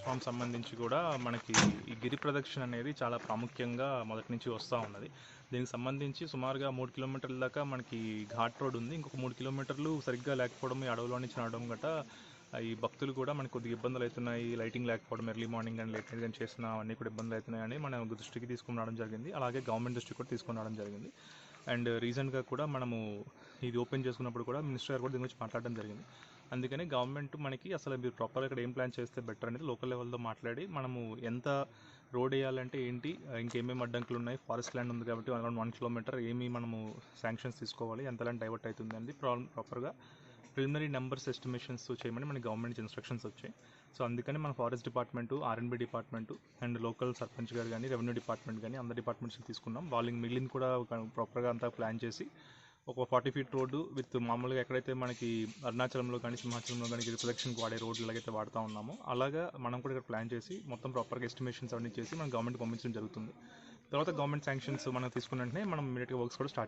Form సంబంధించి కూడా మనకి ఈ గిరి ప్రదక్షిణ అనేది చాలా ప్రాముఖ్యంగా మొదటి నుంచి వస్తూ ఉన్నది. దీనికి సంబంధించి సుమారుగా 3 కిలోమీటర్ల దాకా మనకి ఘాట్ రోడ్ ఉంది. ఇంకొక 3 కిలోమీటర్లు సరిగ్గా లేకపోవడం, ఈ అడవిలో నుంచి నడవడం గట్రా ఈ భక్తులు కూడా మనకు కొద్దిగా ఇబ్బందులు అవుతున్నాయి. లైటింగ్ లేకపోవడం, ఎర్లీ మార్నింగ్ కానీ లేట్ నైట్ కానీ చేసిన అవన్నీ కూడా ఇబ్బందులు అవుతున్నాయని మన దృష్టికి తీసుకుని రావడం జరిగింది. అలాగే గవర్నమెంట్ దృష్టికి కూడా తీసుకుని రావడం జరిగింది. అండ్ రీసెంట్గా కూడా మనము ఇది ఓపెన్ చేసుకున్నప్పుడు కూడా మినిస్టర్ గారు కూడా దీని గురించి మాట్లాడడం జరిగింది. అందుకని గవర్నమెంట్ మనకి అసలు మీరు ప్రాపర్గా ఇక్కడ ఏం ప్లాన్ చేస్తే బెటర్ అనేది లోకల్ లెవెల్లో మాట్లాడి మనము ఎంత రోడ్ వేయాలంటే ఏంటి, ఇంకేమేమి అడ్డంకులు ఉన్నాయి, ఫారెస్ట్ ల్యాండ్ ఉంది కాబట్టి అరౌండ్ 1 కిలోమీటర్ ఏమి మనము శాంక్షన్స్ తీసుకోవాలి, ఎంత ల్యాండ్ డైవర్ట్ అవుతుంది అనేది ప్రాపర్గా ప్రిలిమినరీ నెంబర్స్ ఎస్టిమేషన్స్ చేయమని మనకి గవర్నమెంట్ నుంచి ఇన్స్ట్రక్షన్స్ వచ్చాయి. సో అందుకని మన ఫారెస్ట్ డిపార్ట్మెంటు, ఆర్ఎండ్బి డిపార్ట్మెంటు అండ్ లోకల్ సర్పంచ్ గారు కానీ, రెవెన్యూ డిపార్ట్మెంట్ కానీ అందరి డిపార్ట్మెంట్స్ తీసుకున్నాం. వాళ్ళకి మిగిలిన కూడా ప్రాపర్గా అంతా ప్లాన్ చేసి ఒక 40 ఫీట్ రోడ్డు విత్ మామూలుగా ఎక్కడైతే మనకి అరుణాచలంలో కానీ, సింహాచలంలో కానీ గిరి ప్రదక్షిణకు వాడే రోడ్లు ఎలాగైతే వాడుతూ ఉన్నామో అలాగా మనం కూడా ఇక్కడ ప్లాన్ చేసి మొత్తం ప్రాపర్గా ఎస్టిమేషన్స్ అవన్నీ చేసి మనం గవర్నమెంట్ పంపించడం జరుగుతుంది. తర్వాత గవర్నమెంట్ శాంక్షన్స్ మనం తీసుకున్న వెంటనే మనం ఇమీడియట్గా వర్క్స్ కూడా స్టార్ట్